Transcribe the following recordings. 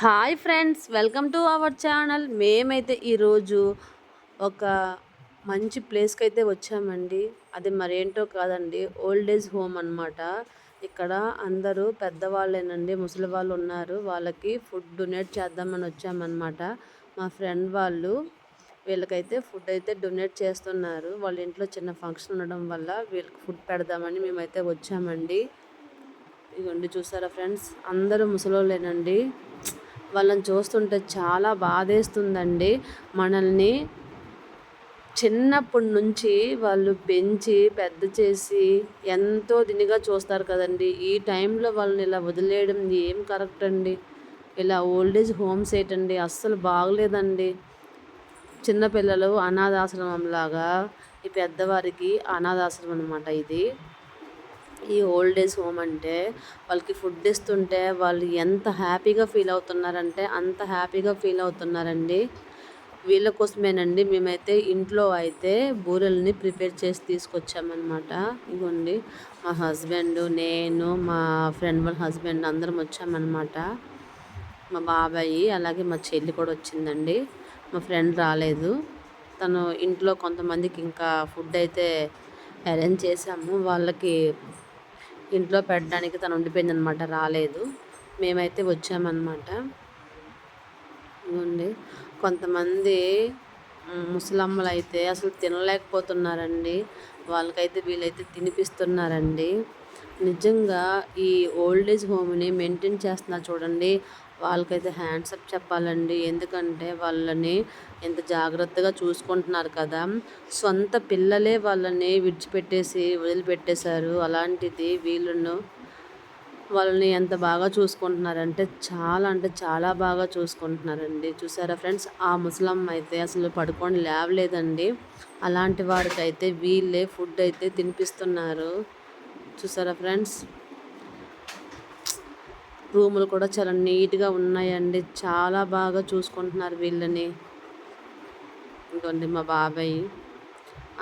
Hi friends, welcome to our channel. మేమైతే ఈరోజు ఒక మంచి ప్లేస్కి అయితే వచ్చామండి. అది మరేంటో కాదండి, ఓల్డ్ ఏజ్ హోమ్ అన్నమాట. ఇక్కడ అందరూ పెద్దవాళ్ళేనండి, ముసలి వాళ్ళు ఉన్నారు. వాళ్ళకి ఫుడ్ డొనేట్ చేద్దామని వచ్చామన్నమాట. మా ఫ్రెండ్ వాళ్ళు వీళ్ళకైతే ఫుడ్ అయితే డొనేట్ చేస్తున్నారు. వాళ్ళ ఇంట్లో చిన్న ఫంక్షన్ ఉండడం వల్ల వీళ్ళకి ఫుడ్ పెడదామని మేమైతే వచ్చామండి. ఇదిగోండి, చూసారా ఫ్రెండ్స్, అందరూ ముసలోళ్ళేనండి. వాళ్ళని చూస్తుంటే చాలా బాధేస్తుందండి. మనల్ని చిన్నప్పటి నుంచి వాళ్ళు పెంచి పెద్ద చేసి ఎంతో దీనిగా చూస్తారు కదండి. ఈ టైంలో వాళ్ళని ఇలా వదిలేయడం ఏం కరెక్ట్ అండి? ఇలా ఓల్డేజ్ హోమ్స్ ఏంటండి, అస్సలు బాగలేదండి. చిన్నపిల్లలు అనాథాశ్రమం లాగా, ఈ పెద్దవారికి అనాథాశ్రమం అనమాట ఇది. ఈ ఓల్డ్ ఏజ్ హోమ్ అంటే వాళ్ళకి ఫుడ్ ఇస్తుంటే వాళ్ళు ఎంత హ్యాపీగా ఫీల్ అవుతున్నారంటే అంత హ్యాపీగా ఫీల్ అవుతున్నారండి. వీళ్ళ కోసమేనండి మేమైతే ఇంట్లో అయితే బూరెల్ని ప్రిపేర్ చేసి తీసుకొచ్చామన్నమాట. ఇదిగోండి, మా హస్బెండ్, నేను, మా ఫ్రెండ్ వాళ్ళ హస్బెండ్ అందరం వచ్చామన్నమాట. మా బాబాయి అలాగే మా చెల్లి కూడా వచ్చిందండి. మా ఫ్రెండ్ రాలేదు. తను ఇంట్లో కొంతమందికి ఇంకా ఫుడ్ అయితే అరేంజ్ చేసాము. వాళ్ళకి ఇంట్లో పెట్టడానికి తను ఉండిపోయిందనమాట, రాలేదు. మేమైతే వచ్చామన్నమాట. ఇవ్వండి, కొంతమంది ముసలమ్మలు అయితే అసలు తినలేకపోతున్నారండి. వాళ్ళకైతే వీళ్ళైతే తినిపిస్తున్నారండి. నిజంగా ఈ ఓల్డ్ ఏజ్ హోమ్ని మెయింటైన్ చేస్తున్నారు చూడండి, వాళ్ళకైతే హ్యాండ్స్ అప్ చెప్పాలండి. ఎందుకంటే వాళ్ళని ఎంత జాగ్రత్తగా చూసుకుంటున్నారు కదా. సొంత పిల్లలే వాళ్ళని విడిచిపెట్టేసి వదిలిపెట్టేశారు. అలాంటిది వాళ్ళని ఎంత బాగా చూసుకుంటున్నారంటే చాలా అంటే చాలా బాగా చూసుకుంటున్నారండి. చూసారా ఫ్రెండ్స్, ఆ ముసలమ్మ అయితే అసలు పడుకొని లేవలేదండి. అలాంటి వారికైతే వీళ్ళే ఫుడ్ అయితే తినిపిస్తున్నారు. చూసారా ఫ్రెండ్స్, రూములు కూడా చాలా నీట్గా ఉన్నాయండి. చాలా బాగా చూసుకుంటున్నారు వీళ్ళని. ఇంకోండి, మా బాబాయ్,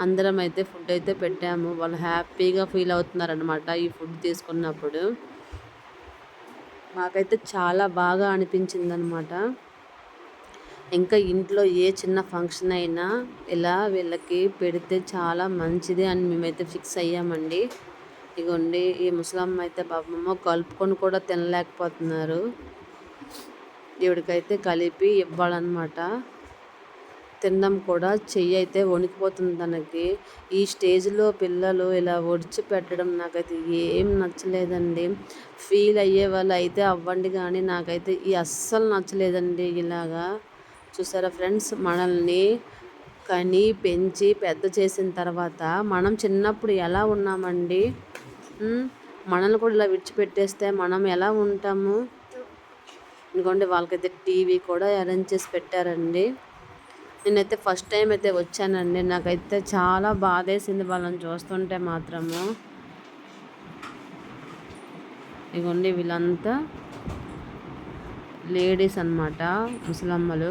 అందరం అయితే ఫుడ్ అయితే పెట్టాము. వాళ్ళు హ్యాపీగా ఫీల్ అవుతున్నారనమాట ఈ ఫుడ్ తీసుకున్నప్పుడు. మాకైతే చాలా బాగా అనిపించిందనమాట. ఇంకా ఇంట్లో ఏ చిన్న ఫంక్షన్ అయినా ఇలా వీళ్ళకి పెడితే చాలా మంచిది అని మేమైతే ఫిక్స్ అయ్యామండి. ఇగోండి, ఈ ముసలమ్మ అయితే పాపమ్మ కలుపుకొని కూడా తినలేకపోతున్నారు. ఈవిడికైతే కలిపి ఇవ్వాలన్నమాట. తినడం కూడా చెయ్యి అయితే వణికిపోతుంది తనకి. ఈ స్టేజ్లో పిల్లలు ఇలా ఒడిచి పెట్టడం నాకైతే ఏం నచ్చలేదండి. ఫీల్ అయ్యే వాళ్ళు అయితే అవ్వండి, కానీ నాకైతే ఈ అస్సలు నచ్చలేదండి ఇలాగా. చూసారా ఫ్రెండ్స్, మనల్ని కని పెంచి పెద్ద చేసిన తర్వాత మనం చిన్నప్పుడు ఎలా ఉన్నామండి? మనల్ని కూడా ఇలా విడిచిపెట్టేస్తే మనం ఎలా ఉంటాము? ఎందుకంటే వాళ్ళకైతే టీవీ కూడా అరేంజ్ చేసి పెట్టారండి. నేనైతే ఫస్ట్ టైం అయితే వచ్చానండి. నాకైతే చాలా బాధేసింది వాళ్ళని చూస్తుంటే మాత్రము. ఇగోండి, వీళ్ళంతా లేడీస్ అన్నమాట, ముసలమ్మలు.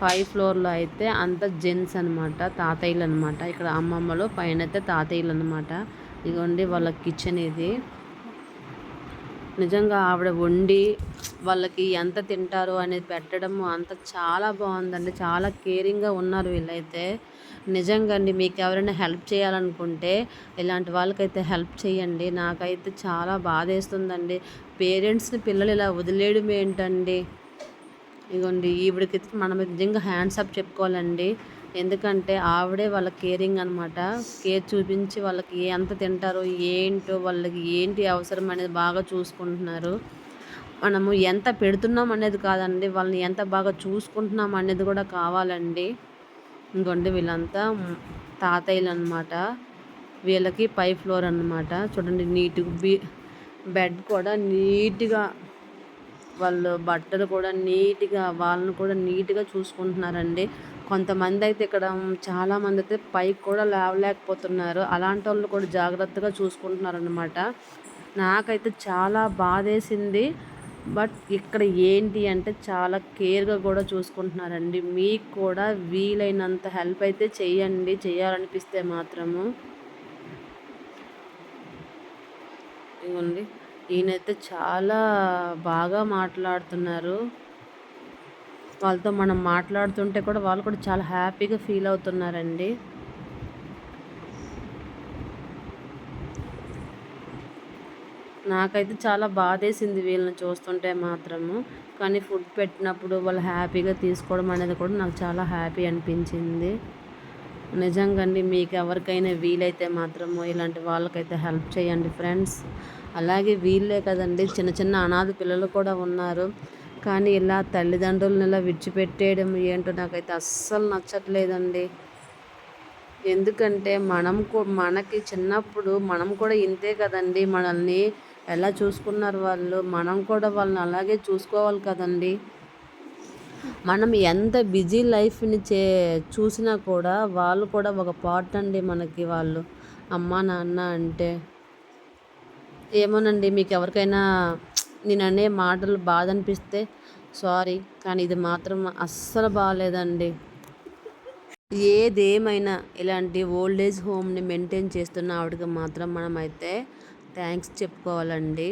పై ఫ్లోర్లో అయితే అంత జెంట్స్ అనమాట, తాతయ్యలు అనమాట. ఇక్కడ అమ్మమ్మలు, పైన అయితే తాతయ్యలు అనమాట. ఇదిగోండి వాళ్ళ కిచెన్ ఇది. నిజంగా ఆవిడ వండి వాళ్ళకి ఎంత తింటారు అనేది పెట్టడము అంత చాలా బాగుందండి. చాలా కేరింగ్గా ఉన్నారు వీళ్ళైతే. నిజంగా అండి, మీకు ఎవరైనా హెల్ప్ చేయాలనుకుంటే ఇలాంటి వాళ్ళకైతే హెల్ప్ చేయండి. నాకైతే చాలా బాధేస్తుందండి. పేరెంట్స్ని పిల్లలు ఇలా వదిలేయడం ఏంటండి? ఇగోండి, ఈవిడికైతే మనం నిజంగా హ్యాండ్స్ అప్ చెప్పుకోవాలండి. ఎందుకంటే ఆవిడే వాళ్ళ కేరింగ్ అనమాట. కేర్ చూపించి వాళ్ళకి ఎంత తింటారో ఏంటో, వాళ్ళకి ఏంటి అవసరం అనేది బాగా చూసుకుంటున్నారు. మనము ఎంత పెడుతున్నాం అనేది కాదండి, వాళ్ళని ఎంత బాగా చూసుకుంటున్నాం అనేది కూడా కావాలండి. ఇంకోండి, వీళ్ళంతా తాతయ్యలు అనమాట. వీళ్ళకి పై ఫ్లోర్ అనమాట. చూడండి, బెడ్ కూడా నీట్గా, వాళ్ళు బట్టలు కూడా నీట్గా, వాళ్ళని కూడా నీట్గా చూసుకుంటున్నారండి. కొంతమంది అయితే ఇక్కడ చాలామంది అయితే పైకి కూడా లేవలేకపోతున్నారు. అలాంటి వాళ్ళు కూడా జాగ్రత్తగా చూసుకుంటున్నారనమాట. నాకైతే చాలా బాధేసింది. బట్ ఇక్కడ ఏంటి అంటే చాలా కేర్గా కూడా చూసుకుంటున్నారండి. మీకు కూడా వీలైనంత హెల్ప్ అయితే చెయ్యండి, చేయాలనిపిస్తే మాత్రము. ఇవ్వండి, ఈయనైతే చాలా బాగా మాట్లాడుతున్నారు. వాళ్ళతో మనం మాట్లాడుతుంటే కూడా వాళ్ళు కూడా చాలా హ్యాపీగా ఫీల్ అవుతున్నారండి. నాకైతే చాలా బాధేసింది వీళ్ళని చూస్తుంటే మాత్రము. కానీ ఫుడ్ పెట్టినప్పుడు వాళ్ళు హ్యాపీగా తీసుకోవడం అనేది కూడా నాకు చాలా హ్యాపీ అనిపించింది. నిజంగా అండి, మీకు ఎవరికైనా వీలైతే మాత్రము ఇలాంటి వాళ్ళకైతే హెల్ప్ చేయండి ఫ్రెండ్స్. అలాగే వీళ్ళే కదండి, చిన్న చిన్న అనాథ పిల్లలు కూడా ఉన్నారు. కానీ ఇలా తల్లిదండ్రులను ఇలా విడిచిపెట్టేయడం ఏంటో నాకైతే అస్సలు నచ్చట్లేదండి. ఎందుకంటే మనకి చిన్నప్పుడు మనం కూడా ఇంతే కదండి, మనల్ని ఎలా చూసుకున్నారు వాళ్ళు, మనం కూడా వాళ్ళని అలాగే చూసుకోవాలి కదండి. మనం ఎంత బిజీ లైఫ్ని చూసినా కూడా వాళ్ళు కూడా ఒక పార్ట్ అండి మనకి. వాళ్ళు అమ్మ నాన్న అంటే ఏమోనండి, మీకు ఎవరికైనా నేను అనే మాటలు బాధ అనిపిస్తే సారీ, కానీ ఇది మాత్రం అస్సలు బాగాలేదండి. ఏదేమైనా ఇలాంటి ఓల్డ్ ఏజ్ హోమ్ని మెయింటైన్ చేస్తున్న ఆవిడకి మాత్రం మనమైతే థ్యాంక్స్ చెప్పుకోవాలండి.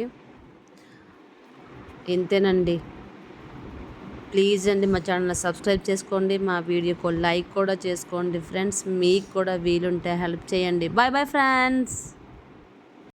ఇంతేనండి. ప్లీజ్ అండి, మా ఛానల్ని సబ్స్క్రైబ్ చేసుకోండి, మా వీడియోకి లైక్ కూడా చేసుకోండి ఫ్రెండ్స్. మీకు కూడా వీలుంటే హెల్ప్ చేయండి. Bye bye friends.